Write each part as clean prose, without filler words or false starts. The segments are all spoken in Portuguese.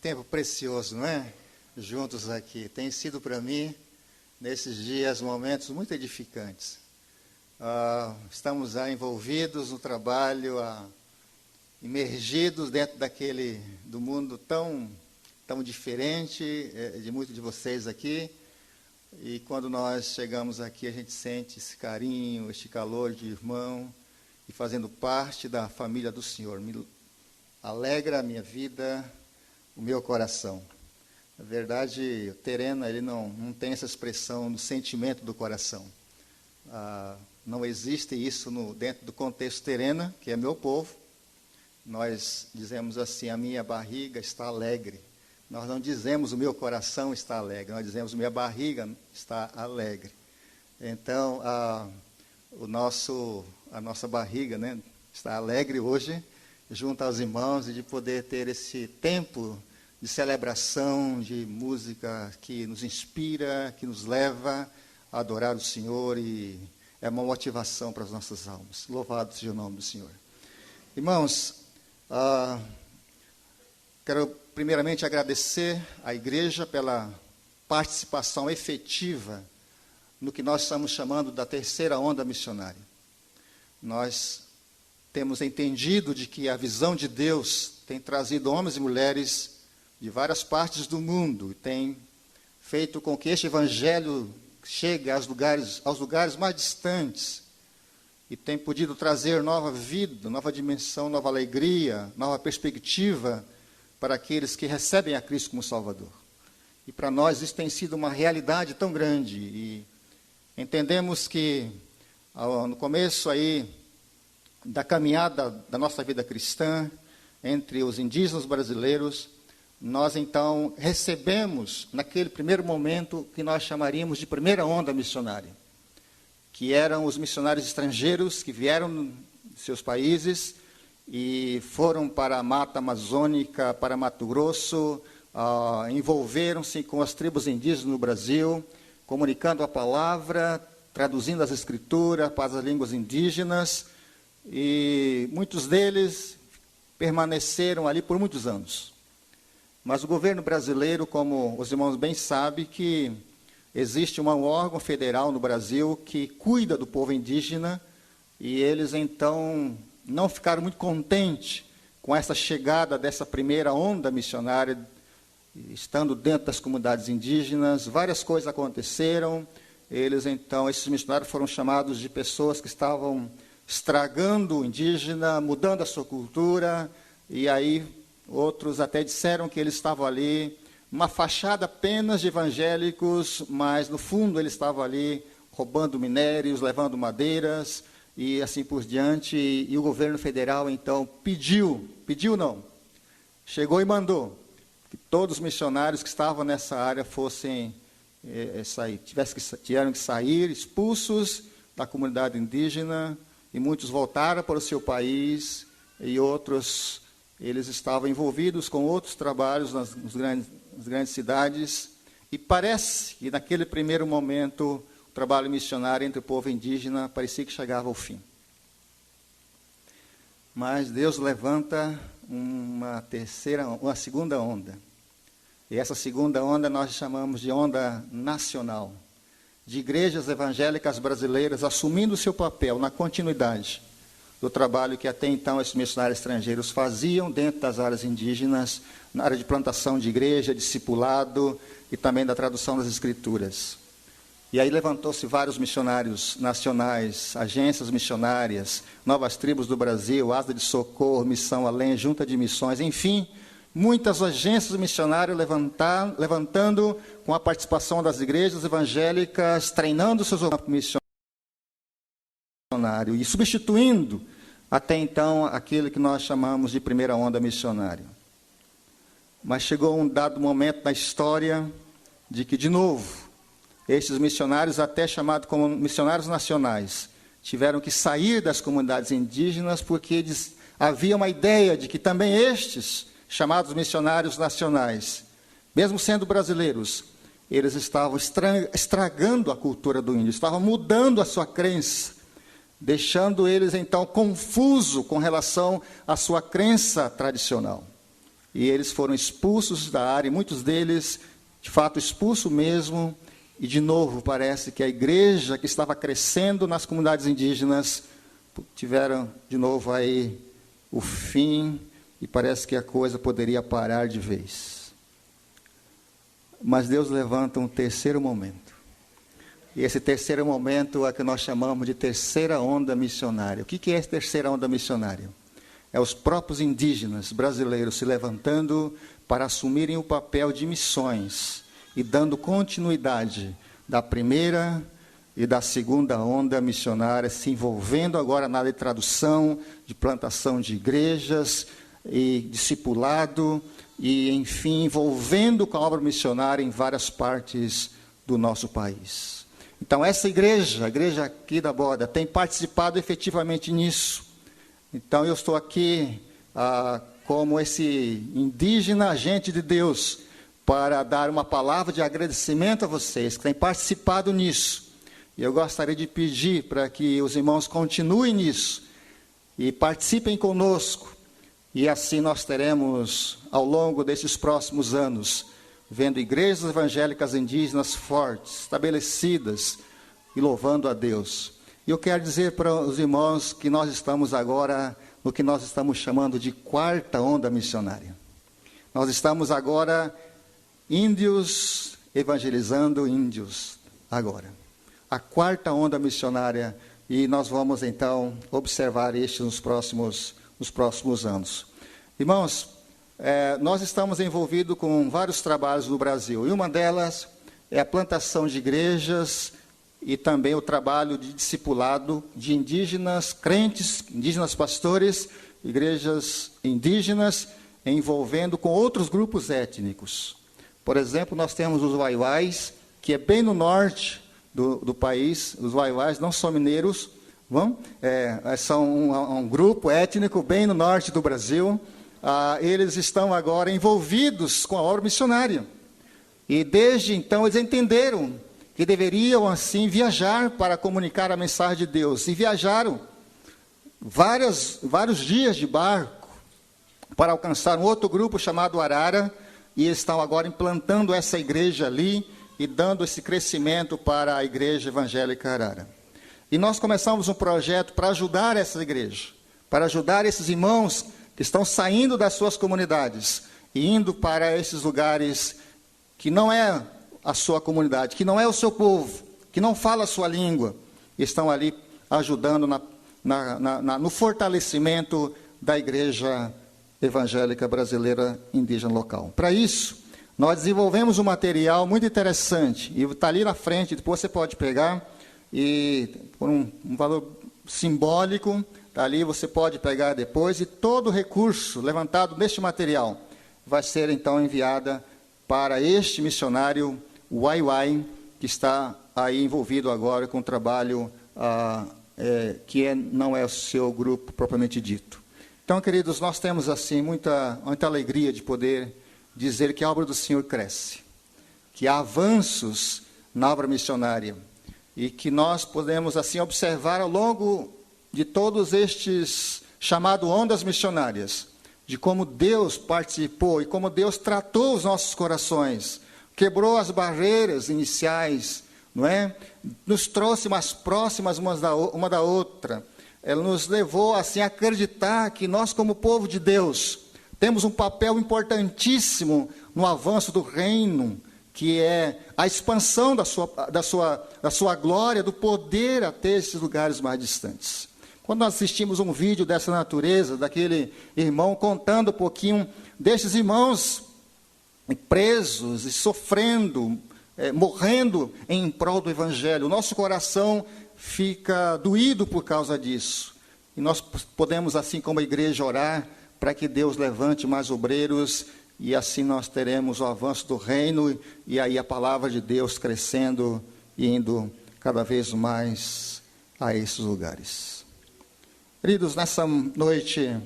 tempo precioso, não é? Juntos aqui. Tem sido para mim, nesses dias, momentos muito edificantes. Estamos envolvidos no trabalho, imergidos dentro do mundo tão diferente de muitos de vocês aqui. E quando nós chegamos aqui, a gente sente esse carinho, este calor de irmão, e fazendo parte da família do Senhor. Me alegra a minha vida, o meu coração. Na verdade, o Terena, ele não tem essa expressão do sentimento do coração. Não existe isso dentro do contexto Terena, que é meu povo. Nós dizemos assim, a minha barriga está alegre. Nós não dizemos o meu coração está alegre, nós dizemos minha barriga está alegre. Então, a nossa barriga, né, está alegre hoje, junto aos irmãos, e de poder ter esse tempo de celebração, de música que nos inspira, que nos leva a adorar o Senhor, e é uma motivação para as nossas almas. Louvado seja o nome do Senhor. Irmãos, quero primeiramente agradecer à igreja pela participação efetiva no que nós estamos chamando da terceira onda missionária. Nós temos entendido de que a visão de Deus tem trazido homens e mulheres de várias partes do mundo e tem feito com que este evangelho chegue aos lugares mais distantes e tem podido trazer nova vida, nova dimensão, nova alegria, nova perspectiva para aqueles que recebem a Cristo como Salvador. E para nós isso tem sido uma realidade tão grande, e entendemos que no começo aí da caminhada da nossa vida cristã, entre os indígenas brasileiros, nós então recebemos, naquele primeiro momento, que nós chamaríamos de primeira onda missionária, que eram os missionários estrangeiros que vieram de seus países e foram para a Mata Amazônica, para Mato Grosso, envolveram-se com as tribos indígenas no Brasil, comunicando a palavra, traduzindo as escrituras para as línguas indígenas, e muitos deles permaneceram ali por muitos anos. Mas o governo brasileiro, como os irmãos bem sabem, que existe um órgão federal no Brasil que cuida do povo indígena, e eles então não ficaram muito contentes com essa chegada dessa primeira onda missionária, estando dentro das comunidades indígenas. Várias coisas aconteceram. Esses missionários foram chamados de pessoas que estavam estragando o indígena, mudando a sua cultura, e aí outros até disseram que eles estavam ali, uma fachada apenas de evangélicos, mas no fundo eles estavam ali roubando minérios, levando madeiras, e assim por diante. E o governo federal então chegou e mandou que todos os missionários que estavam nessa área tiveram que sair expulsos da comunidade indígena, e muitos voltaram para o seu país, e outros, eles estavam envolvidos com outros trabalhos nas grandes cidades, e parece que naquele primeiro momento o trabalho missionário entre o povo indígena parecia que chegava ao fim. Mas Deus levanta uma segunda onda. E essa segunda onda nós chamamos de onda nacional, de igrejas evangélicas brasileiras assumindo o seu papel na continuidade do trabalho que até então esses missionários estrangeiros faziam dentro das áreas indígenas, na área de plantação de igreja, discipulado e também da tradução das escrituras. E aí levantou-se vários missionários nacionais, agências missionárias, Novas Tribos do Brasil, Asa de Socorro, Missão Além, Junta de Missões, enfim, muitas agências missionárias levantando com a participação das igrejas evangélicas, treinando seus missionários e substituindo até então aquilo que nós chamamos de primeira onda missionária. Mas chegou um dado momento na história de que, de novo, estes missionários, até chamados como missionários nacionais, tiveram que sair das comunidades indígenas porque havia uma ideia de que também estes, chamados missionários nacionais, mesmo sendo brasileiros, eles estavam estragando a cultura do índio, estavam mudando a sua crença, deixando eles então confusos com relação à sua crença tradicional. e eles foram expulsos da área, e muitos deles, de fato, expulsos mesmo, e de novo parece que a igreja que estava crescendo nas comunidades indígenas, tiveram de novo aí o fim, e parece que a coisa poderia parar de vez. Mas Deus levanta um terceiro momento. E esse terceiro momento é que nós chamamos de terceira onda missionária. O que é essa terceira onda missionária? É os próprios indígenas brasileiros se levantando para assumirem o papel de missões e dando continuidade da primeira e da segunda onda missionária, se envolvendo agora na área de tradução, de plantação de igrejas e discipulado, e, enfim, envolvendo com a obra missionária em várias partes do nosso país. Então, essa igreja, a igreja aqui da Borda, tem participado efetivamente nisso. Então, eu estou aqui como esse indígena agente de Deus, para dar uma palavra de agradecimento a vocês que têm participado nisso. E eu gostaria de pedir para que os irmãos continuem nisso e participem conosco. E assim nós teremos, ao longo desses próximos anos, vendo igrejas evangélicas indígenas fortes, estabelecidas e louvando a Deus. E eu quero dizer para os irmãos que nós estamos agora no que nós estamos chamando de quarta onda missionária. Nós estamos agora índios evangelizando índios agora. A quarta onda missionária, e nós vamos então observar isso nos próximos anos. Irmãos, nós estamos envolvidos com vários trabalhos no Brasil, e uma delas é a plantação de igrejas e também o trabalho de discipulado de indígenas, crentes, indígenas pastores, igrejas indígenas, envolvendo com outros grupos étnicos. Por exemplo, nós temos os Waiwais, que é bem no norte do país. Os Waiwais não são mineiros, são um grupo étnico bem no norte do Brasil. Eles estão agora envolvidos com a obra missionária. E desde então eles entenderam que deveriam assim viajar para comunicar a mensagem de Deus. E viajaram vários dias de barco para alcançar um outro grupo chamado Arara, e eles estão agora implantando essa igreja ali e dando esse crescimento para a igreja evangélica Arara. E nós começamos um projeto para ajudar essa igreja, para ajudar esses irmãos que estão saindo das suas comunidades e indo para esses lugares que não é a sua comunidade, que não é o seu povo, que não fala a sua língua, e estão ali ajudando no fortalecimento da igreja evangélica brasileira indígena local. Para isso, nós desenvolvemos um material muito interessante, e está ali na frente, depois você pode pegar, e por um valor simbólico, está ali, você pode pegar depois, e todo o recurso levantado neste material vai ser então enviada para este missionário Waiwai, que está aí envolvido agora com o trabalho que não é o seu grupo propriamente dito. Então, queridos, nós temos assim muita alegria de poder dizer que a obra do Senhor cresce, que há avanços na obra missionária, e que nós podemos assim observar ao longo de todos estes chamados ondas missionárias, de como Deus participou e como Deus tratou os nossos corações, quebrou as barreiras iniciais, não é? Nos trouxe mais próximas uma da outra. Ela nos levou assim a acreditar que nós, como povo de Deus, temos um papel importantíssimo no avanço do reino, que é a expansão da sua glória, do poder até esses lugares mais distantes. Quando nós assistimos um vídeo dessa natureza, daquele irmão contando um pouquinho desses irmãos presos e sofrendo, morrendo em prol do Evangelho, o nosso coração fica doído por causa disso. E nós podemos, assim como a igreja, orar para que Deus levante mais obreiros, e assim nós teremos o avanço do reino, e aí a palavra de Deus crescendo e indo cada vez mais a esses lugares. Queridos, nessa noite,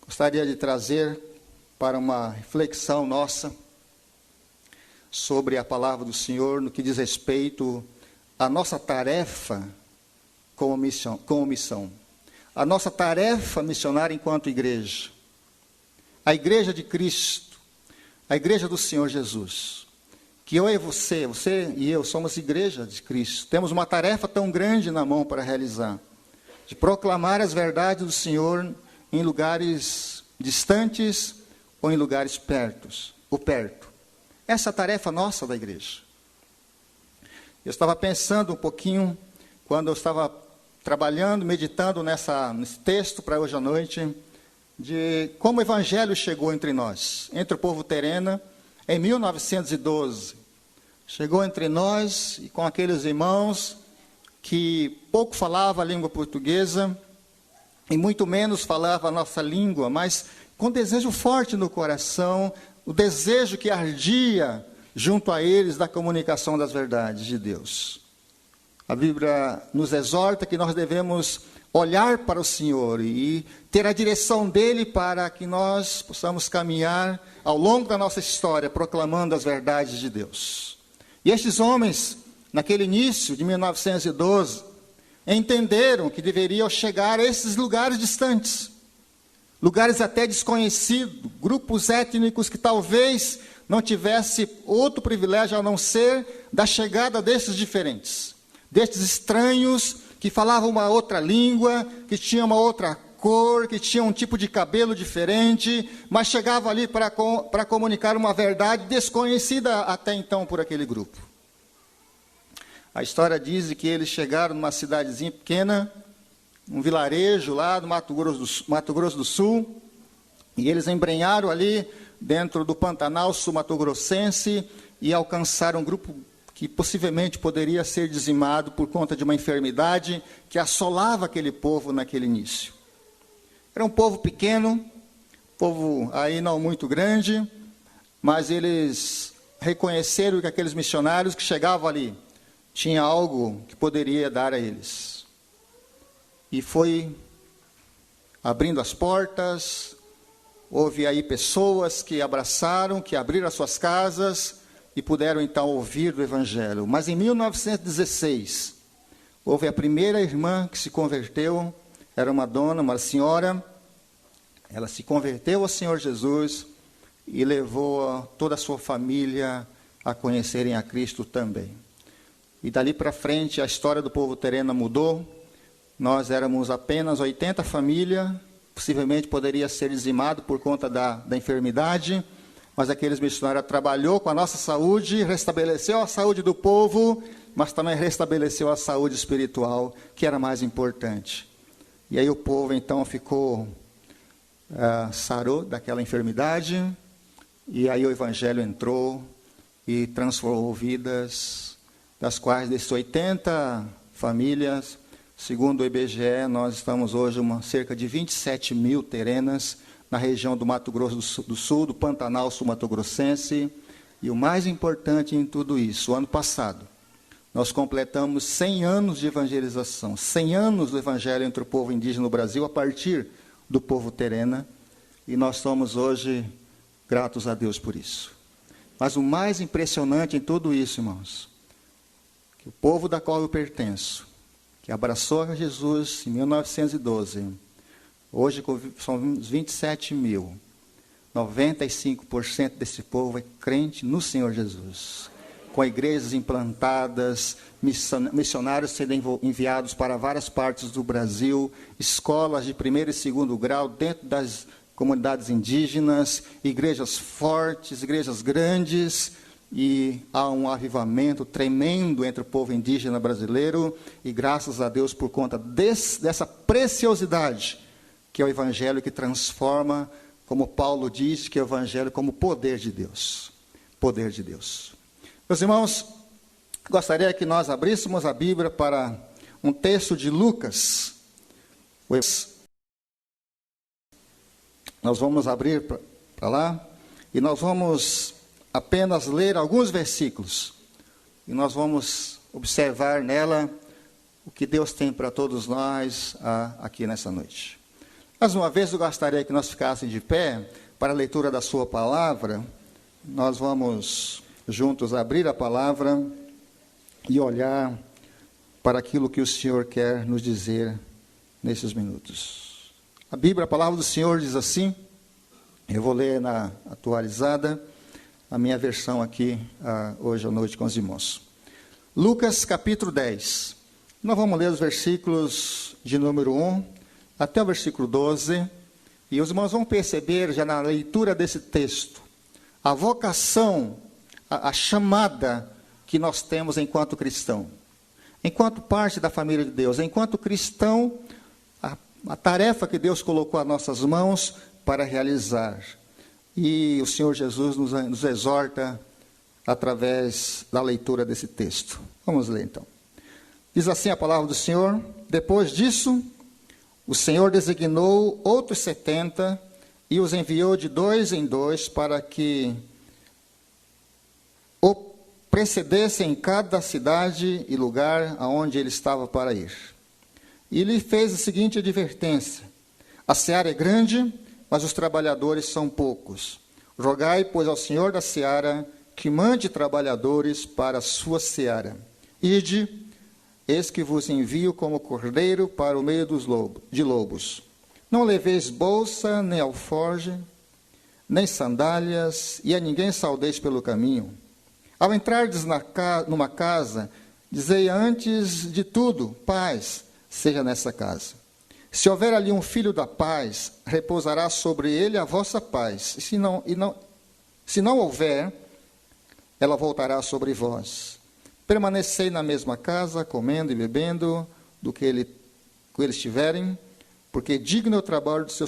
gostaria de trazer para uma reflexão nossa sobre a palavra do Senhor no que diz respeito à nossa tarefa como missão. A nossa tarefa missionária enquanto igreja. a igreja de Cristo, a igreja do Senhor Jesus, que eu e você e eu somos igreja de Cristo, temos uma tarefa tão grande na mão para realizar, de proclamar as verdades do Senhor em lugares distantes ou em lugares perto. Essa é a tarefa nossa da igreja. Eu estava pensando um pouquinho, quando eu estava trabalhando, meditando nesse texto para hoje à noite, de como o Evangelho chegou entre nós, entre o povo terena, em 1912. Chegou entre nós e com aqueles irmãos que pouco falavam a língua portuguesa, e muito menos falavam a nossa língua, mas com desejo forte no coração, o desejo que ardia junto a eles da comunicação das verdades de Deus. A Bíblia nos exorta que nós devemos olhar para o Senhor e ter a direção dele para que nós possamos caminhar ao longo da nossa história proclamando as verdades de Deus. E estes homens, naquele início de 1912, entenderam que deveriam chegar a esses lugares distantes, lugares até desconhecidos, grupos étnicos que talvez não tivessem outro privilégio a não ser da chegada desses diferentes, destes estranhos que falavam uma outra língua, que tinham uma outra cor, que tinham um tipo de cabelo diferente, mas chegavam ali para comunicar uma verdade desconhecida até então por aquele grupo. A história diz que eles chegaram numa cidadezinha pequena, um vilarejo lá do Mato Grosso do Sul, e eles embrenharam ali dentro do Pantanal Sul-Mato-Grossense e alcançaram um grupo que possivelmente poderia ser dizimado por conta de uma enfermidade que assolava aquele povo naquele início. Era um povo pequeno, povo aí não muito grande, mas eles reconheceram que aqueles missionários que chegavam ali tinha algo que poderia dar a eles. E foi abrindo as portas, houve aí pessoas que abraçaram, que abriram as suas casas e puderam então ouvir do Evangelho. Mas em 1916, houve a primeira irmã que se converteu, era uma dona, uma senhora, ela se converteu ao Senhor Jesus e levou toda a sua família a conhecerem a Cristo também. E dali para frente a história do povo terena mudou. Nós éramos apenas 80 famílias, possivelmente poderia ser dizimado por conta da enfermidade, mas aqueles missionários trabalhou com a nossa saúde, restabeleceu a saúde do povo, mas também restabeleceu a saúde espiritual, que era mais importante. E aí o povo então sarou daquela enfermidade, e aí o Evangelho entrou e transformou vidas, das quais desses 80 famílias, segundo o IBGE, nós estamos hoje cerca de 27 mil terenas na região do Mato Grosso do Sul, do Pantanal Sul-Mato-Grossense. E o mais importante em tudo isso, o ano passado, nós completamos 100 anos de evangelização, 100 anos do Evangelho entre o povo indígena no Brasil, a partir do povo terena, e nós somos hoje gratos a Deus por isso. Mas o mais impressionante em tudo isso, irmãos, que o povo da qual eu pertenço, que abraçou a Jesus em 1912, hoje são 27 mil, 95% desse povo é crente no Senhor Jesus, com igrejas implantadas, missionários sendo enviados para várias partes do Brasil, escolas de primeiro e segundo grau dentro das comunidades indígenas, igrejas fortes, igrejas grandes, e há um avivamento tremendo entre o povo indígena brasileiro, e graças a Deus por conta dessa preciosidade, que é o Evangelho que transforma, como Paulo diz, que é o Evangelho como poder de Deus. Poder de Deus. Meus irmãos, gostaria que nós abríssemos a Bíblia para um texto de Lucas. Nós vamos abrir para lá, e nós vós apenas ler alguns versículos, e nós vamos observar nela o que Deus tem para todos nós aqui nessa noite. Mais uma vez, eu gostaria que nós ficássemos de pé para a leitura da sua palavra. Nós vamos juntos abrir a palavra e olhar para aquilo que o Senhor quer nos dizer nesses minutos. A Bíblia, a palavra do Senhor diz assim: Eu vou ler na atualizada, a minha versão aqui, hoje à noite com os irmãos. Lucas capítulo 10. Nós vamos ler os versículos de número 1 até o versículo 12. E os irmãos vão perceber, já na leitura desse texto, a vocação, a chamada que nós temos enquanto cristão. Enquanto parte da família de Deus, enquanto cristão, a tarefa que Deus colocou às nossas mãos para realizar. E o Senhor Jesus nos exorta através da leitura desse texto. Vamos ler então. Diz assim a palavra do Senhor: depois disso, o Senhor designou outros 70 e os enviou de 2 em 2 para que o precedessem em cada cidade e lugar aonde ele estava para ir. E lhe fez a seguinte advertência: a seara é grande, mas os trabalhadores são poucos. Rogai, pois, ao Senhor da seara que mande trabalhadores para a sua seara. Ide, eis que vos envio como cordeiro para o meio de lobos. Não leveis bolsa, nem alforge, nem sandálias, e a ninguém saudeis pelo caminho. Ao entrardes numa casa, dizei antes de tudo, paz seja nessa casa. Se houver ali um filho da paz, repousará sobre ele a vossa paz. Se não houver, ela voltará sobre vós. Permanecei na mesma casa, comendo e bebendo do que eles tiverem, porque digno é o trabalho do seu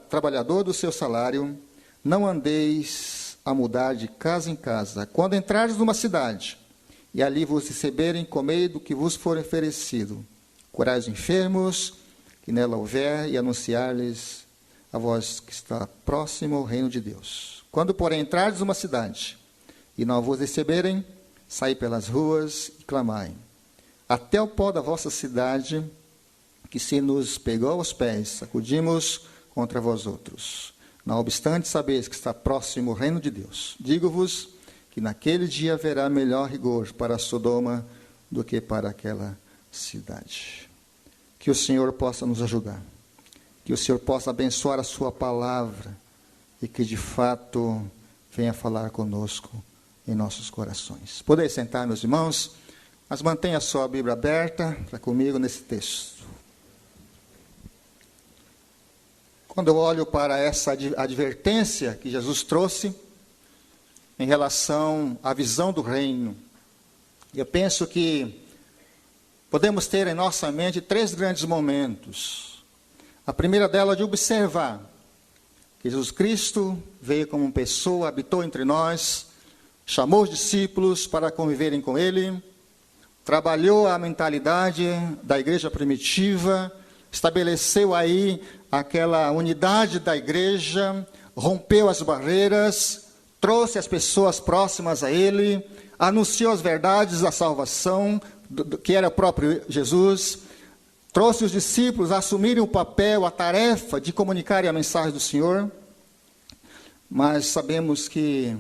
trabalhador do seu salário. Não andeis a mudar de casa em casa. Quando entrares numa cidade, e ali vos receberem, comei do que vos for oferecido. Curai os enfermos, que nela houver, e anunciar-lhes a vós que está próximo ao reino de Deus. Quando, porém, entrardes numa cidade, e não vos receberem, saí pelas ruas e clamai. Até o pó da vossa cidade, que se nos pegou aos pés, sacudimos contra vós outros. Não obstante, sabeis que está próximo o reino de Deus. Digo-vos que naquele dia haverá melhor rigor para Sodoma do que para aquela cidade. Que o Senhor possa nos ajudar. Que o Senhor possa abençoar a sua palavra e que de fato venha falar conosco em nossos corações. Podeis sentar, meus irmãos, mas mantenha a sua Bíblia aberta para comigo nesse texto. Quando eu olho para essa advertência que Jesus trouxe em relação à visão do reino, eu penso que podemos ter em nossa mente 3 grandes momentos. A primeira delas é de observar que Jesus Cristo veio como pessoa, habitou entre nós, chamou os discípulos para conviverem com Ele, trabalhou a mentalidade da igreja primitiva, estabeleceu aí aquela unidade da igreja, rompeu as barreiras, trouxe as pessoas próximas a Ele, anunciou as verdades da salvação, que era o próprio Jesus, trouxe os discípulos a assumirem o papel, a tarefa de comunicarem a mensagem do Senhor, mas sabemos que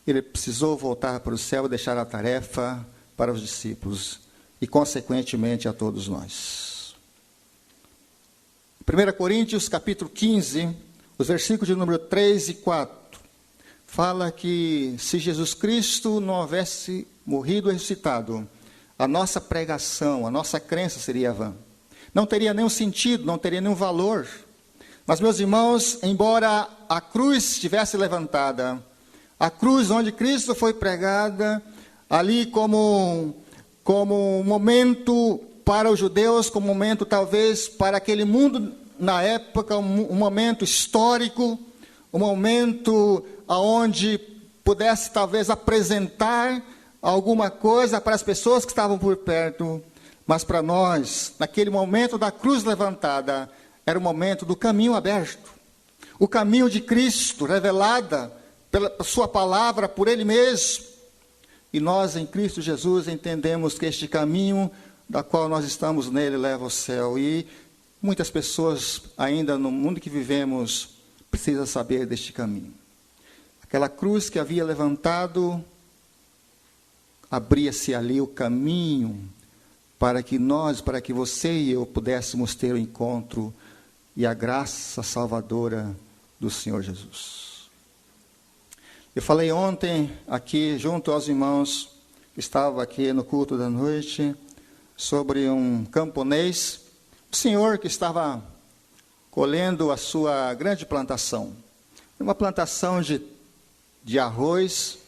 Ele precisou voltar para o céu e deixar a tarefa para os discípulos e, consequentemente, a todos nós. 1 Coríntios, capítulo 15, os versículos de número 3 e 4, fala que se Jesus Cristo não houvesse morrido e ressuscitado, a nossa pregação, a nossa crença seria vã. Não teria nenhum sentido, não teria nenhum valor. Mas, meus irmãos, embora a cruz estivesse levantada, a cruz onde Cristo foi pregada, ali como um momento para os judeus, como um momento talvez para aquele mundo na época, um momento histórico, um momento onde pudesse talvez apresentar alguma coisa para as pessoas que estavam por perto, mas para nós, naquele momento da cruz levantada, era o momento do caminho aberto, o caminho de Cristo, revelada pela sua palavra, por Ele mesmo. E nós, em Cristo Jesus, entendemos que este caminho, da qual nós estamos nele, leva ao céu. E muitas pessoas, ainda no mundo que vivemos, precisam saber deste caminho. Aquela cruz que havia levantado, abria-se ali o caminho para que nós, para que você e eu pudéssemos ter o encontro e a graça salvadora do Senhor Jesus. Eu falei ontem aqui, junto aos irmãos que estavam aqui no culto da noite, sobre um camponês, um senhor que estava colhendo a sua grande plantação. Uma plantação de arroz.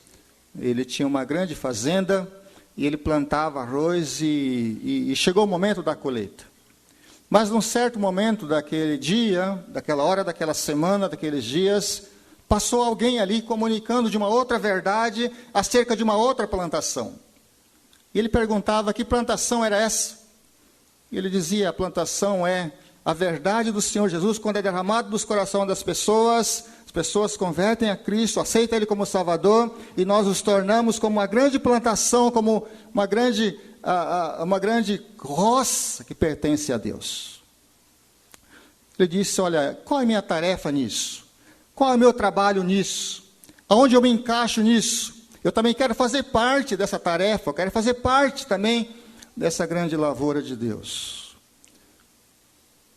Ele tinha uma grande fazenda e ele plantava arroz e chegou o momento da colheita. Mas num certo momento daquele dia, daquela hora, daquela semana, daqueles dias, passou alguém ali comunicando de uma outra verdade acerca de uma outra plantação. E ele perguntava que plantação era essa. E ele dizia: a plantação é a verdade do Senhor Jesus, quando é derramado dos corações das pessoas, as pessoas convertem a Cristo, aceitam Ele como Salvador, e nós nos tornamos como uma grande plantação, como uma grande roça que pertence a Deus. Ele disse: olha, qual é a minha tarefa nisso? Qual é o meu trabalho nisso? Aonde eu me encaixo nisso? Eu também quero fazer parte dessa tarefa, eu quero fazer parte também dessa grande lavoura de Deus.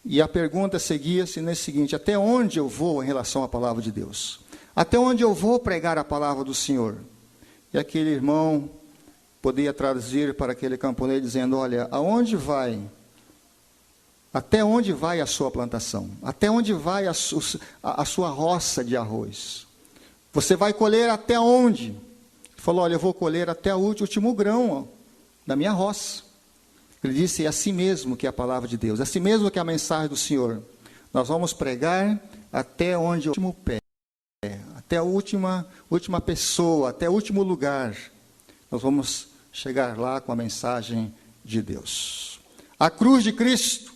E a pergunta seguia-se nesse seguinte: até onde eu vou em relação à palavra de Deus? Até onde eu vou pregar a palavra do Senhor? E aquele irmão podia traduzir para aquele camponês dizendo: olha, aonde vai? Até onde vai a sua plantação? Até onde vai a sua roça de arroz? Você vai colher até onde? Ele falou: olha, eu vou colher até o último grão da minha roça. Ele disse: é assim mesmo que é a palavra de Deus, é assim mesmo que é a mensagem do Senhor. Nós vamos pregar até onde o último pé, até a última pessoa, até o último lugar. Nós vamos chegar lá com a mensagem de Deus. A cruz de Cristo,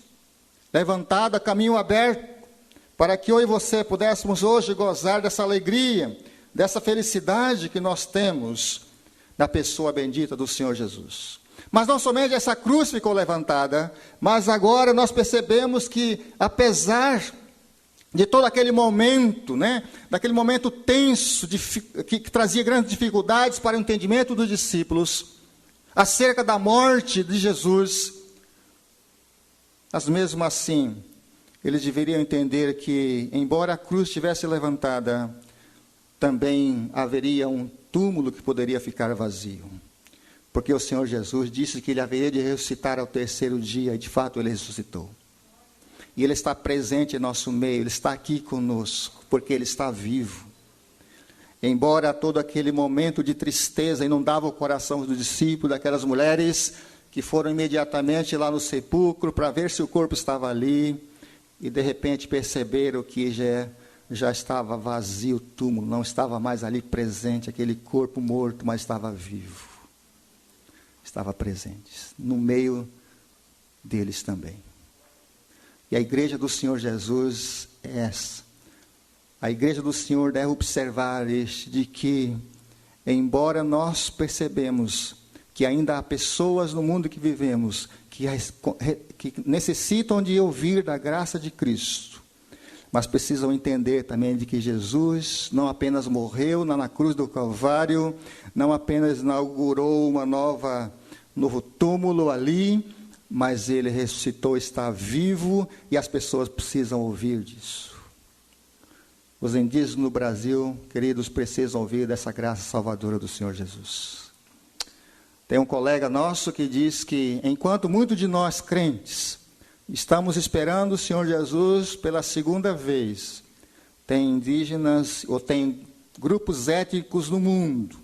levantada, caminho aberto, para que eu e você pudéssemos hoje gozar dessa alegria, dessa felicidade que nós temos na pessoa bendita do Senhor Jesus. Mas não somente essa cruz ficou levantada, mas agora nós percebemos que, apesar de todo aquele momento, daquele momento tenso, que trazia grandes dificuldades para o entendimento dos discípulos, acerca da morte de Jesus, mas mesmo assim, eles deveriam entender que, embora a cruz estivesse levantada, também haveria um túmulo que poderia ficar vazio. Porque o Senhor Jesus disse que Ele haveria de ressuscitar ao terceiro dia, e de fato Ele ressuscitou. E Ele está presente em nosso meio, Ele está aqui conosco, porque Ele está vivo. Embora todo aquele momento de tristeza inundava o coração dos discípulos, daquelas mulheres que foram imediatamente lá no sepulcro para ver se o corpo estava ali, e de repente perceberam que já estava vazio o túmulo, não estava mais ali presente, aquele corpo morto, mas estava vivo. Estava presente, no meio deles também. E a igreja do Senhor Jesus é essa. A igreja do Senhor deve observar de que, embora nós percebemos que ainda há pessoas no mundo que vivemos, que necessitam de ouvir da graça de Cristo, mas precisam entender também de que Jesus não apenas morreu na cruz do Calvário, não apenas inaugurou um novo túmulo ali, mas Ele ressuscitou, está vivo, e as pessoas precisam ouvir disso. Os indígenas no Brasil, queridos, precisam ouvir dessa graça salvadora do Senhor Jesus. Tem um colega nosso que diz que, enquanto muitos de nós crentes estamos esperando o Senhor Jesus pela segunda vez, tem indígenas ou tem grupos étnicos no mundo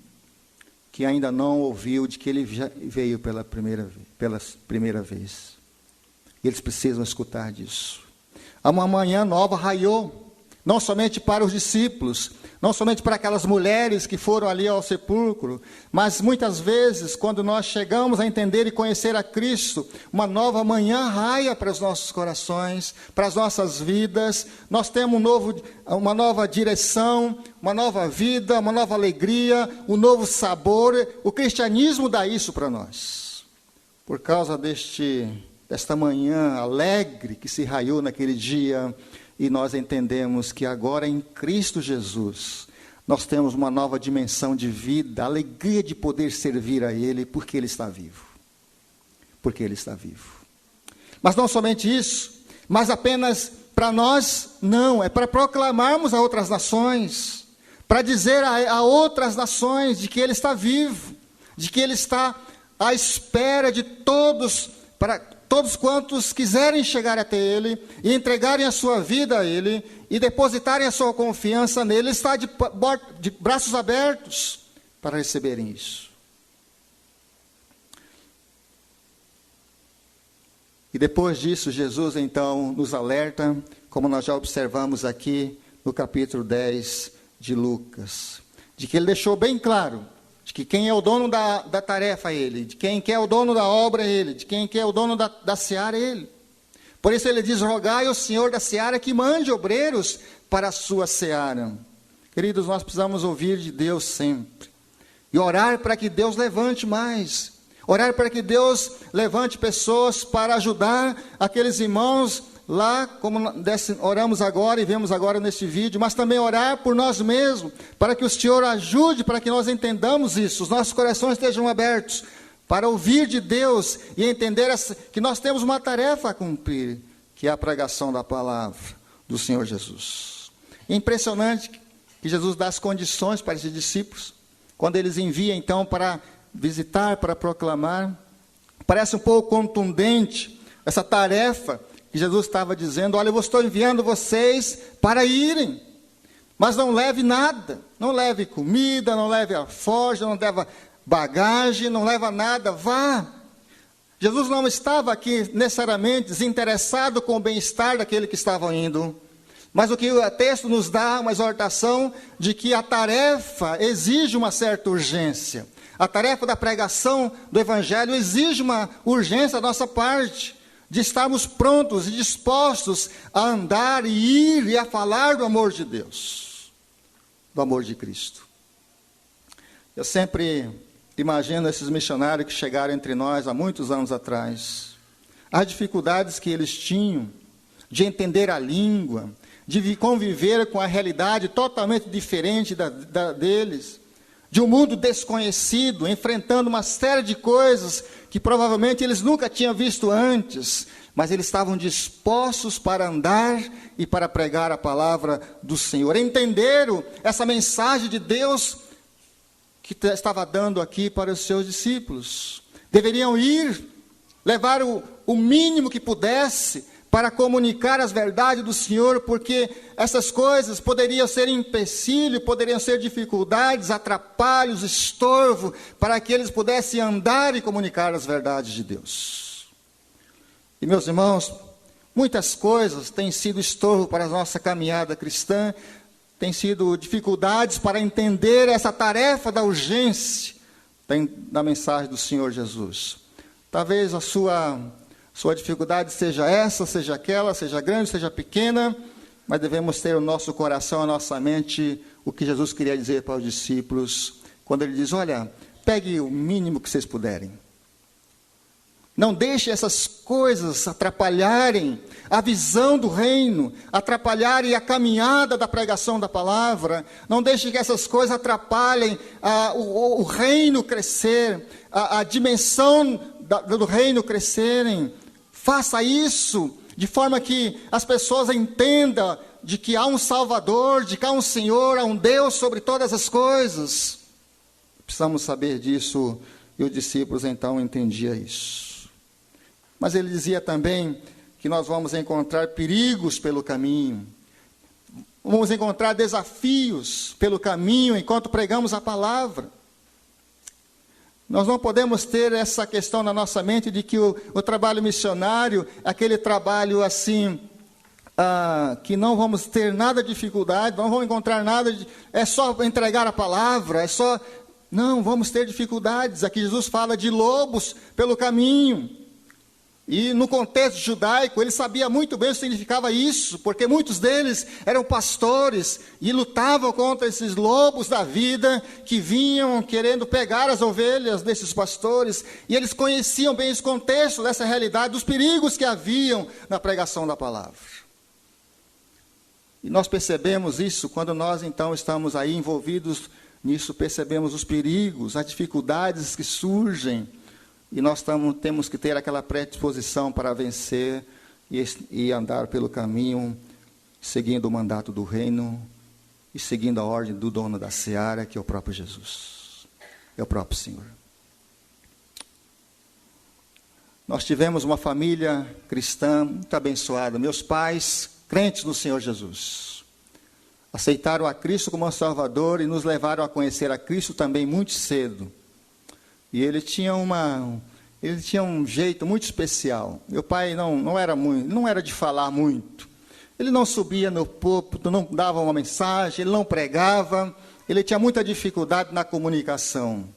que ainda não ouviu de que Ele já veio pela primeira vez. E eles precisam escutar disso. Há uma manhã nova raiou, não somente para os discípulos, não somente para aquelas mulheres que foram ali ao sepulcro, mas muitas vezes, quando nós chegamos a entender e conhecer a Cristo, uma nova manhã raia para os nossos corações, para as nossas vidas. Nós temos uma nova direção, uma nova vida, uma nova alegria, um novo sabor. O cristianismo dá isso para nós. Por causa desta manhã alegre que se raiou naquele dia, e nós entendemos que agora em Cristo Jesus, nós temos uma nova dimensão de vida, a alegria de poder servir a Ele, porque Ele está vivo. Porque Ele está vivo. Mas não somente isso, mas apenas para nós, não, é para proclamarmos a outras nações, para dizer a outras nações de que Ele está vivo, de que Ele está à espera de todos, para todos quantos quiserem chegar até Ele e entregarem a sua vida a Ele e depositarem a sua confiança nele. Ele está de braços abertos para receberem isso. E depois disso, Jesus então nos alerta, como nós já observamos aqui no capítulo 10 de Lucas, de que Ele deixou bem claro, de que quem é o dono da tarefa é Ele, de quem é o dono da obra é Ele, de quem é o dono da seara é Ele. Por isso Ele diz: rogai ao Senhor da seara que mande obreiros para a sua seara. Queridos, nós precisamos ouvir de Deus sempre, e orar para que Deus levante mais, orar para que Deus levante pessoas para ajudar aqueles irmãos lá, como oramos agora e vemos agora neste vídeo, mas também orar por nós mesmos, para que o Senhor ajude, para que nós entendamos isso, os nossos corações estejam abertos, para ouvir de Deus e entender que nós temos uma tarefa a cumprir, que é a pregação da palavra do Senhor Jesus. É impressionante que Jesus dá as condições para esses discípulos, quando eles enviam então para visitar, para proclamar. Parece um pouco contundente essa tarefa que Jesus estava dizendo: olha, eu estou enviando vocês para irem, mas não leve nada, não leve comida, não leve alforje, não leve bagagem, não leva nada, vá. Jesus não estava aqui necessariamente desinteressado com o bem-estar daquele que estavam indo, mas o que o texto nos dá uma exortação de que a tarefa exige uma certa urgência. A tarefa da pregação do Evangelho exige uma urgência da nossa parte, de estarmos prontos e dispostos a andar e ir e a falar do amor de Deus, do amor de Cristo. Eu sempre imagino esses missionários que chegaram entre nós há muitos anos atrás, as dificuldades que eles tinham de entender a língua, de conviver com a realidade totalmente diferente deles, de um mundo desconhecido, enfrentando uma série de coisas que provavelmente eles nunca tinham visto antes, mas eles estavam dispostos para andar e para pregar a palavra do Senhor. Entenderam essa mensagem de Deus que estava dando aqui para os seus discípulos. Deveriam ir, levar o mínimo que pudesse para comunicar as verdades do Senhor, porque essas coisas poderiam ser empecilho, poderiam ser dificuldades, atrapalhos, estorvo, para que eles pudessem andar e comunicar as verdades de Deus. E meus irmãos, muitas coisas têm sido estorvo para a nossa caminhada cristã, têm sido dificuldades para entender essa tarefa da urgência da mensagem do Senhor Jesus. Talvez a sua dificuldade seja essa, seja aquela, seja grande, seja pequena, mas devemos ter no nosso coração, a nossa mente, o que Jesus queria dizer para os discípulos, quando Ele diz: olha, pegue o mínimo que vocês puderem. Não deixe essas coisas atrapalharem a visão do reino, atrapalharem a caminhada da pregação da palavra. Não deixe que essas coisas atrapalhem o reino crescer, a dimensão do reino crescerem. Faça isso de forma que as pessoas entendam de que há um Salvador, de que há um Senhor, há um Deus sobre todas as coisas. Precisamos saber disso, e os discípulos então entendiam isso. Mas ele dizia também que nós vamos encontrar perigos pelo caminho, vamos encontrar desafios pelo caminho enquanto pregamos a palavra. Nós não podemos ter essa questão na nossa mente de que o trabalho missionário, aquele trabalho assim, que não vamos ter nada de dificuldade, não vamos encontrar nada, é só entregar a palavra, é só... Não, vamos ter dificuldades. Aqui Jesus fala de lobos pelo caminho. E no contexto judaico, ele sabia muito bem o que significava isso, porque muitos deles eram pastores e lutavam contra esses lobos da vida que vinham querendo pegar as ovelhas desses pastores, e eles conheciam bem esse contexto dessa realidade, dos perigos que haviam na pregação da palavra. E nós percebemos isso quando nós então estamos aí envolvidos nisso, percebemos os perigos, as dificuldades que surgem, e nós temos que ter aquela predisposição para vencer e andar pelo caminho, seguindo o mandato do reino e seguindo a ordem do dono da seara, que é o próprio Jesus, é o próprio Senhor. Nós tivemos uma família cristã muito abençoada. Meus pais, crentes no Senhor Jesus, aceitaram a Cristo como Salvador e nos levaram a conhecer a Cristo também muito cedo. E ele tinha um jeito muito especial. Meu pai não era de falar muito. Ele não subia no púlpito, não dava uma mensagem, ele não pregava. Ele tinha muita dificuldade na comunicação.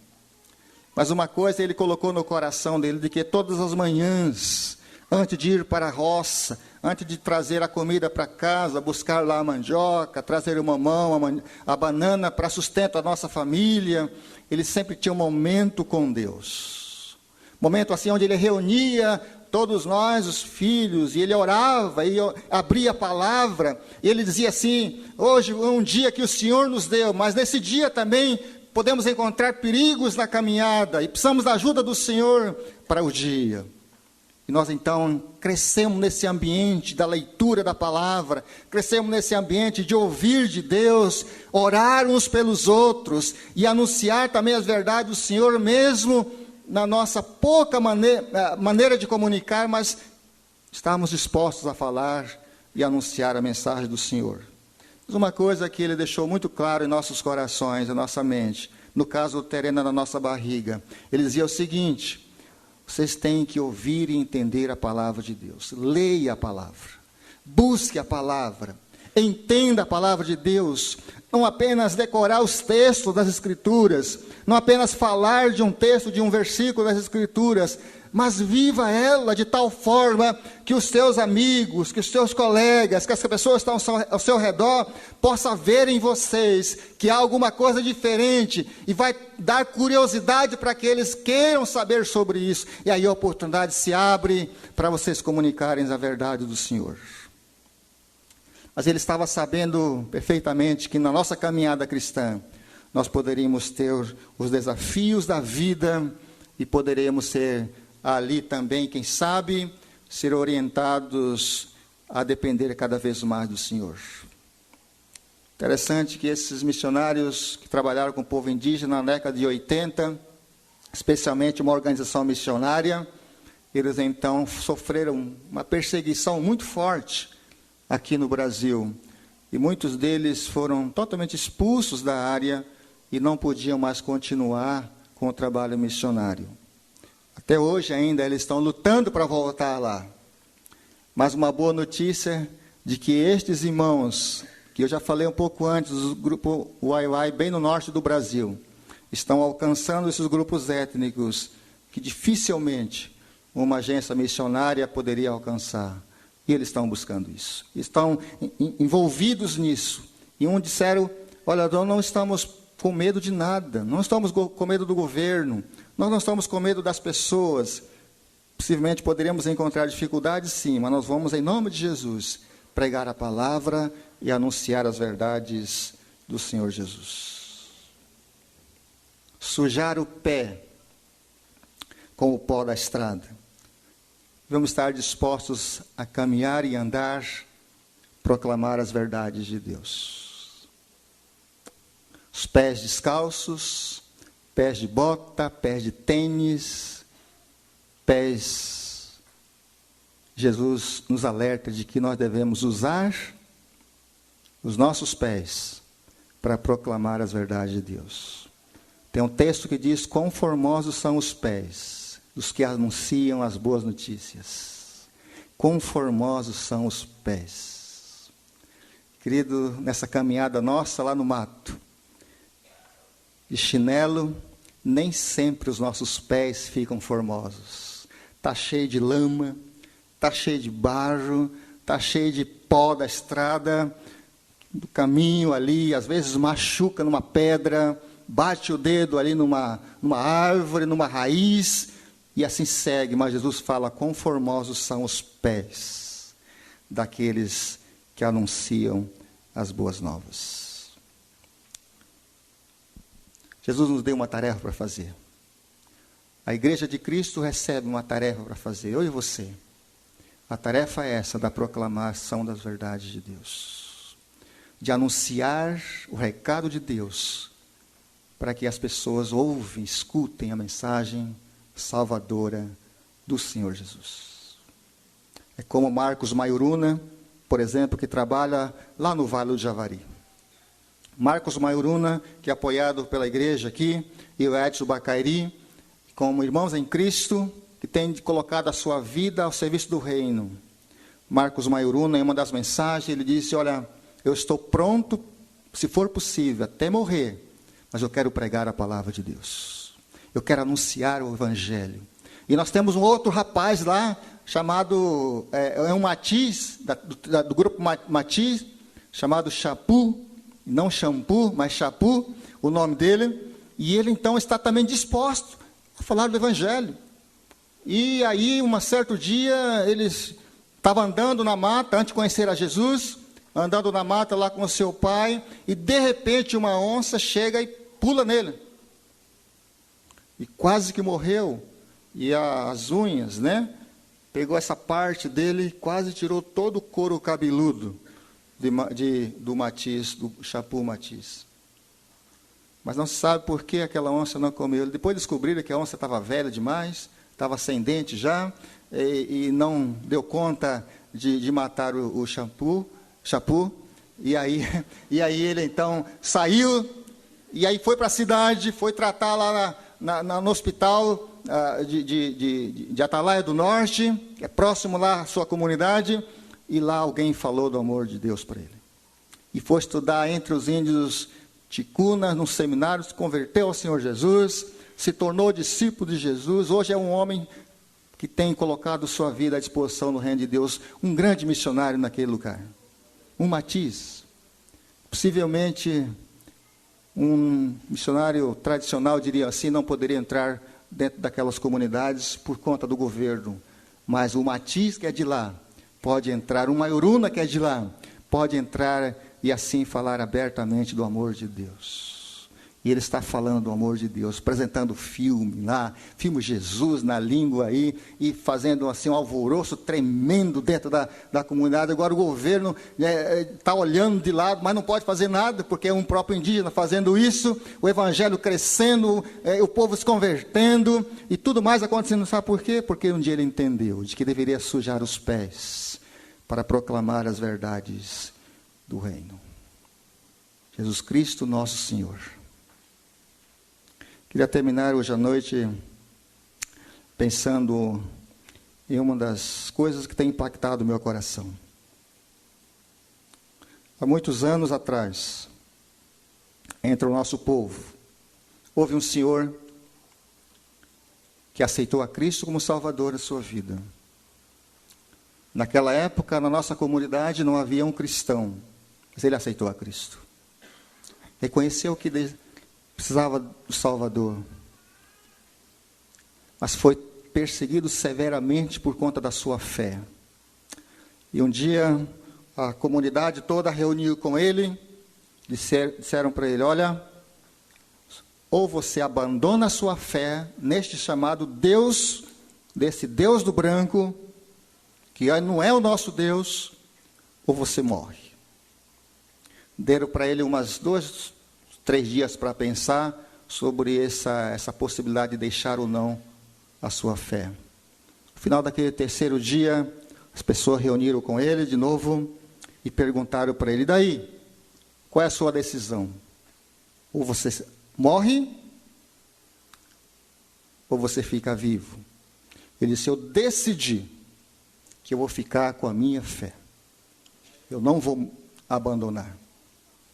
Mas uma coisa ele colocou no coração dele, de que todas as manhãs, antes de ir para a roça, antes de trazer a comida para casa, buscar lá a mandioca, trazer o mamão, a banana para sustento da nossa família, ele sempre tinha um momento com Deus. Momento assim onde ele reunia todos nós, os filhos, e ele orava, e abria a palavra, e ele dizia assim: hoje é um dia que o Senhor nos deu, mas nesse dia também podemos encontrar perigos na caminhada, e precisamos da ajuda do Senhor para o dia. E nós então crescemos nesse ambiente da leitura da palavra, crescemos nesse ambiente de ouvir de Deus, orar uns pelos outros, e anunciar também as verdades do Senhor, mesmo na nossa pouca maneira de comunicar, mas estamos dispostos a falar e anunciar a mensagem do Senhor. Mas uma coisa que ele deixou muito claro em nossos corações, em nossa mente, no caso terreno na nossa barriga, ele dizia o seguinte: vocês têm que ouvir e entender a palavra de Deus. Leia a palavra, busque a palavra, entenda a palavra de Deus. Não apenas decorar os textos das Escrituras, não apenas falar de um texto, de um versículo das Escrituras, mas viva ela de tal forma que os seus amigos, que os seus colegas, que as pessoas que estão ao seu redor, possam ver em vocês que há alguma coisa diferente, e vai dar curiosidade para que eles queiram saber sobre isso, e aí a oportunidade se abre para vocês comunicarem a verdade do Senhor. Mas ele estava sabendo perfeitamente que na nossa caminhada cristã, nós poderíamos ter os desafios da vida, e poderemos ser ali também, quem sabe, ser orientados a depender cada vez mais do Senhor. Interessante que esses missionários que trabalharam com o povo indígena na década de 80, especialmente uma organização missionária, eles então sofreram uma perseguição muito forte aqui no Brasil, e muitos deles foram totalmente expulsos da área e não podiam mais continuar com o trabalho missionário. Até hoje ainda eles estão lutando para voltar lá. Mas uma boa notícia de que estes irmãos, que eu já falei um pouco antes, do grupo Uai-Uai, bem no norte do Brasil, estão alcançando esses grupos étnicos que dificilmente uma agência missionária poderia alcançar. E eles estão buscando isso, estão envolvidos nisso. E um disseram: olha, nós não estamos com medo de nada, não estamos com medo do governo, nós não estamos com medo das pessoas. Possivelmente poderíamos encontrar dificuldades, sim, mas nós vamos, em nome de Jesus, pregar a palavra e anunciar as verdades do Senhor Jesus. Sujar o pé com o pó da estrada. Vamos estar dispostos a caminhar e andar, proclamar as verdades de Deus. Os pés descalços, pés de bota, pés de tênis, pés. Jesus nos alerta de que nós devemos usar os nossos pés para proclamar as verdades de Deus. Tem um texto que diz: quão formosos são os pés dos que anunciam as boas notícias. Quão formosos são os pés. Querido, nessa caminhada nossa lá no mato, de chinelo, nem sempre os nossos pés ficam formosos. Está cheio de lama, está cheio de barro, está cheio de pó da estrada, do caminho ali, às vezes machuca numa pedra, bate o dedo ali numa árvore, numa raiz, e assim segue. Mas Jesus fala: quão formosos são os pés daqueles que anunciam as boas novas. Jesus nos deu uma tarefa para fazer. A igreja de Cristo recebe uma tarefa para fazer, eu e você. A tarefa é essa, da proclamação das verdades de Deus. De anunciar o recado de Deus, para que as pessoas ouvem, escutem a mensagem salvadora do Senhor Jesus. É como Marcos Maioruna, por exemplo, que trabalha lá no Vale do Javari. Marcos Maioruna, que é apoiado pela igreja aqui, e o Edson Bacairi, como irmãos em Cristo, que tem colocado a sua vida ao serviço do reino. Marcos Maioruna, em uma das mensagens, ele disse: olha, eu estou pronto, se for possível, até morrer, mas eu quero pregar a palavra de Deus. Eu quero anunciar o Evangelho. E nós temos um outro rapaz lá, chamado, é um Matiz, do grupo Matiz, chamado Chapu, não Shampoo, mas Chapu, o nome dele, e ele então está também disposto a falar do Evangelho. E aí, um certo dia, eles estavam andando na mata, antes de conhecer a Jesus, andando na mata lá com o seu pai, e de repente uma onça chega e pula nele. E quase que morreu. E as unhas, né? Pegou essa parte dele e quase tirou todo o couro cabeludo do Matiz, do Chapu Matiz. Mas não se sabe por que aquela onça não comeu ele. Depois descobriram que a onça estava velha demais, estava sem dente já, e não deu conta de matar o Chapu. E aí ele então saiu, e aí foi para a cidade, foi tratar lá no hospital de Atalaia do Norte, que é próximo lá à sua comunidade, e lá alguém falou do amor de Deus para ele. E foi estudar entre os índios Ticuna, num seminário, se converteu ao Senhor Jesus, se tornou discípulo de Jesus, hoje é um homem que tem colocado sua vida à disposição no reino de Deus, um grande missionário naquele lugar. Um Matiz, possivelmente um missionário tradicional, diria assim, não poderia entrar dentro daquelas comunidades por conta do governo, mas o Matiz, que é de lá, pode entrar, o Maioruna, que é de lá, pode entrar e assim falar abertamente do amor de Deus. E ele está falando do amor de Deus, apresentando filme lá, filme Jesus na língua aí, e fazendo assim um alvoroço tremendo dentro da comunidade. Agora o governo está olhando de lado, mas não pode fazer nada, porque é um próprio indígena fazendo isso, o evangelho crescendo, o povo se convertendo, e tudo mais acontecendo. Sabe por quê? Porque um dia ele entendeu de que deveria sujar os pés para proclamar as verdades do reino. Jesus Cristo, nosso Senhor. Queria terminar hoje à noite pensando em uma das coisas que tem impactado o meu coração. Há muitos anos atrás, entre o nosso povo, houve um senhor que aceitou a Cristo como Salvador da sua vida. Naquela época, na nossa comunidade, não havia um cristão, mas ele aceitou a Cristo. Reconheceu que precisava do Salvador, mas foi perseguido severamente por conta da sua fé. E um dia a comunidade toda reuniu com ele, disseram para ele: olha, ou você abandona a sua fé neste chamado Deus, desse Deus do branco, que não é o nosso Deus, ou você morre. Deram para ele umas 2-3 dias para pensar sobre essa possibilidade de deixar ou não a sua fé. No final daquele 3º dia, as pessoas reuniram com ele de novo e perguntaram para ele: daí, qual é a sua decisão? Ou você morre, ou você fica vivo? Ele disse: eu decidi que eu vou ficar com a minha fé. Eu não vou abandonar.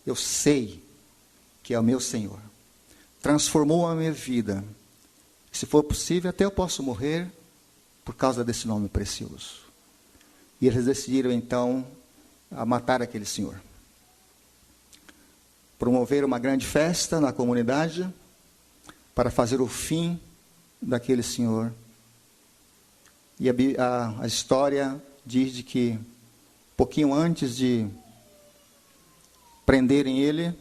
Eu sei que é o meu Senhor. Transformou a minha vida. Se for possível, até eu posso morrer por causa desse nome precioso. E eles decidiram, então, a matar aquele senhor. Promoveram uma grande festa na comunidade para fazer o fim daquele senhor. E a história diz de que, pouquinho antes de prenderem ele,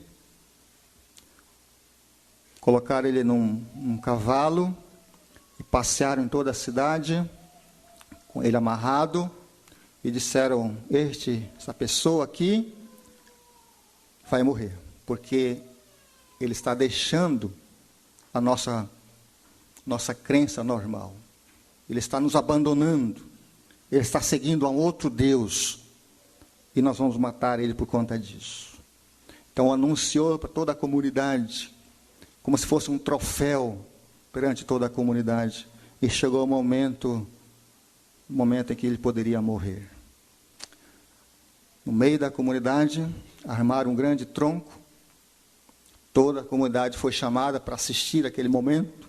colocaram ele num cavalo e passearam em toda a cidade, com ele amarrado, e disseram, essa pessoa aqui vai morrer, porque ele está deixando a nossa crença normal. Ele está nos abandonando. Ele está seguindo a um outro Deus. E nós vamos matar ele por conta disso. Então anunciou para toda a comunidade, como se fosse um troféu perante toda a comunidade. E chegou o momento em que ele poderia morrer. No meio da comunidade, armaram um grande tronco. Toda a comunidade foi chamada para assistir aquele momento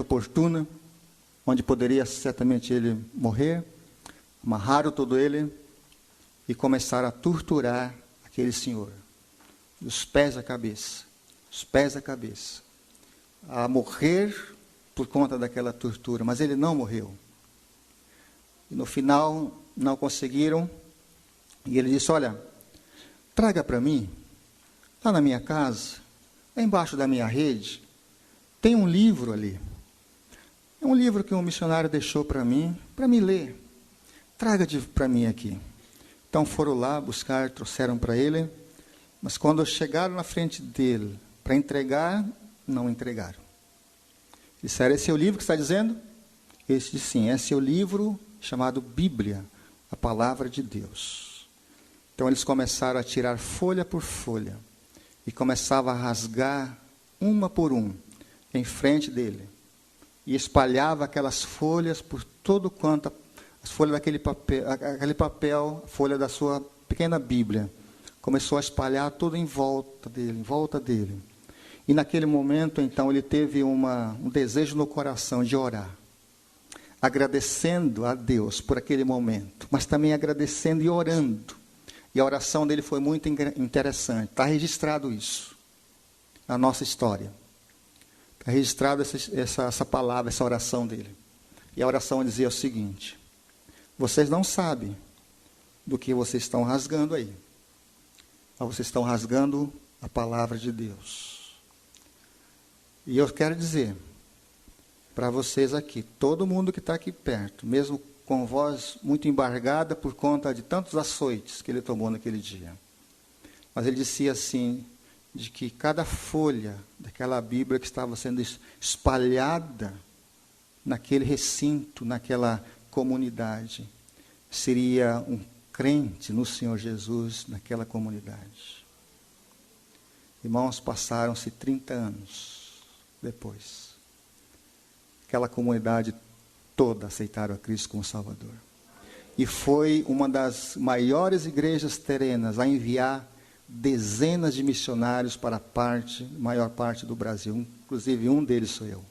oportuno, onde poderia certamente ele morrer. Amarraram todo ele e começaram a torturar aquele senhor, dos pés à cabeça, a morrer por conta daquela tortura, mas ele não morreu. E no final não conseguiram, e ele disse, olha, traga para mim, lá na minha casa, lá embaixo da minha rede, tem um livro ali. É um livro que um missionário deixou para mim ler. Traga para mim aqui. Então foram lá buscar, trouxeram para ele, mas quando chegaram na frente dele para entregar, não entregaram. Disseram, esse é o livro que está dizendo? Ele disse, sim, esse é o livro chamado Bíblia, a palavra de Deus. Então eles começaram a tirar folha por folha, e começavam a rasgar uma por uma, em frente dele. E espalhava aquelas folhas por todo quanto, as folhas daquele papel, a folha da sua pequena Bíblia. Começou a espalhar tudo em volta dele. E naquele momento, então, ele teve um desejo no coração de orar. Agradecendo a Deus por aquele momento, mas também agradecendo e orando. E a oração dele foi muito interessante. Está registrado isso na nossa história. Está registrado essa palavra, essa oração dele. E a oração dizia o seguinte, vocês não sabem do que vocês estão rasgando aí. Mas vocês estão rasgando a palavra de Deus. E eu quero dizer para vocês aqui, todo mundo que está aqui perto, mesmo com voz muito embargada por conta de tantos açoites que ele tomou naquele dia. Mas ele dizia assim, de que cada folha daquela Bíblia que estava sendo espalhada naquele recinto, naquela comunidade, seria um crente no Senhor Jesus naquela comunidade. Irmãos, passaram-se 30 anos depois. Aquela comunidade toda aceitaram a Cristo como Salvador. E foi uma das maiores igrejas terrenas a enviar dezenas de missionários para a maior parte do Brasil. Inclusive um deles sou eu.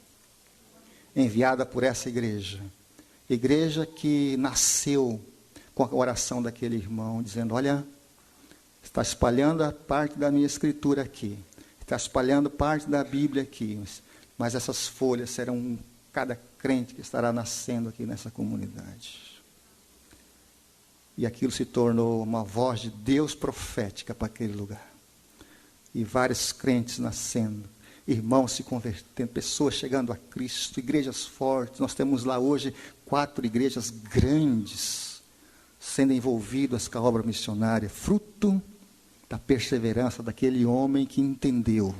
Enviada por essa igreja. Igreja que nasceu com a oração daquele irmão, dizendo, olha, está espalhando a parte da minha escritura aqui. Está espalhando parte da Bíblia aqui. Mas essas folhas serão cada crente que estará nascendo aqui nessa comunidade. E aquilo se tornou uma voz de Deus profética para aquele lugar. E vários crentes nascendo, irmãos se convertendo, pessoas chegando a Cristo, igrejas fortes. Nós temos lá hoje 4 igrejas grandes, sendo envolvidas com a obra missionária, fruto da perseverança daquele homem que entendeu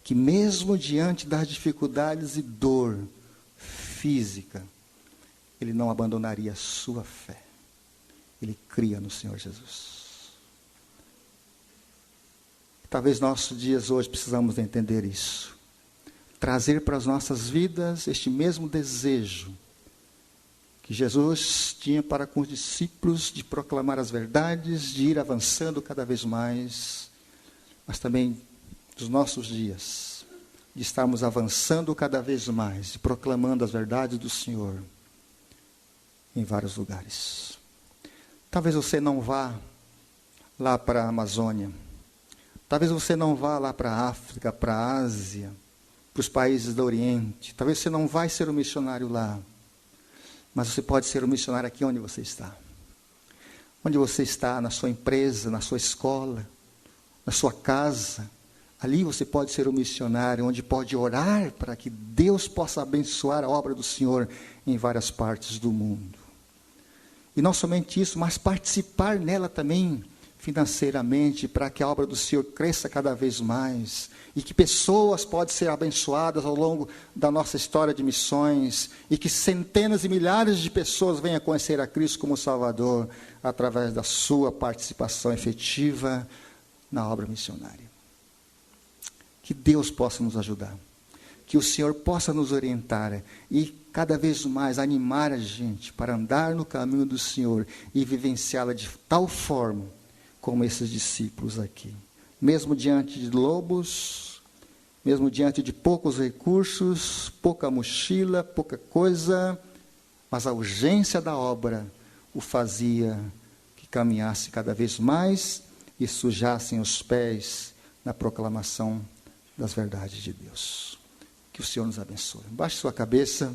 que mesmo diante das dificuldades e dor física, ele não abandonaria a sua fé. Ele cria no Senhor Jesus. Talvez nossos dias hoje precisamos entender isso. Trazer para as nossas vidas este mesmo desejo que Jesus tinha para com os discípulos, de proclamar as verdades, de ir avançando cada vez mais, mas também dos nossos dias, de estarmos avançando cada vez mais, e proclamando as verdades do Senhor em vários lugares. Talvez você não vá lá para a Amazônia, talvez você não vá lá para a África, para a Ásia, para os países do Oriente, talvez você não vai ser um missionário lá, mas você pode ser um missionário aqui onde você está. Onde você está, na sua empresa, na sua escola, na sua casa. Ali você pode ser um missionário, onde pode orar para que Deus possa abençoar a obra do Senhor em várias partes do mundo. E não somente isso, mas participar nela também financeiramente, para que a obra do Senhor cresça cada vez mais, e que pessoas possam ser abençoadas ao longo da nossa história de missões, e que centenas e milhares de pessoas venham a conhecer a Cristo como Salvador, através da sua participação efetiva na obra missionária. Que Deus possa nos ajudar, que o Senhor possa nos orientar e cada vez mais animar a gente para andar no caminho do Senhor e vivenciá-la de tal forma como esses discípulos aqui. Mesmo diante de lobos, mesmo diante de poucos recursos, pouca mochila, pouca coisa, mas a urgência da obra o fazia que caminhasse cada vez mais e sujassem os pés na proclamação das verdades de Deus. Que o Senhor nos abençoe. Baixe sua cabeça,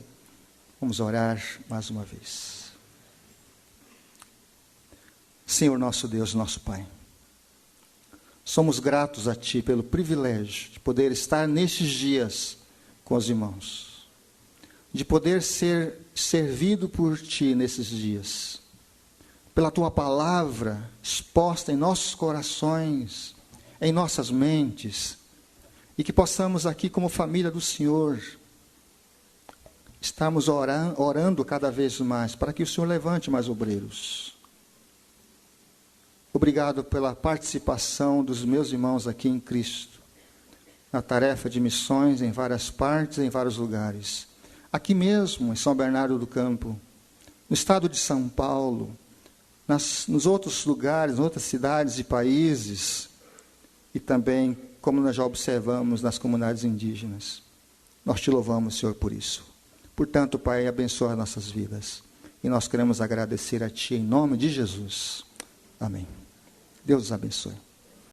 vamos orar mais uma vez. Senhor nosso Deus, nosso Pai, somos gratos a Ti pelo privilégio de poder estar nestes dias com os irmãos, de poder ser servido por Ti nesses dias, pela Tua palavra exposta em nossos corações, em nossas mentes, e que possamos aqui como família do Senhor, estarmos orando cada vez mais, para que o Senhor levante mais obreiros. Obrigado pela participação dos meus irmãos aqui em Cristo, na tarefa de missões em várias partes, em vários lugares. Aqui mesmo, em São Bernardo do Campo, no estado de São Paulo, nos outros lugares, em outras cidades e países, e também, como nós já observamos, nas comunidades indígenas. Nós te louvamos, Senhor, por isso. Portanto, Pai, abençoa nossas vidas. E nós queremos agradecer a Ti em nome de Jesus. Amém. Deus os abençoe.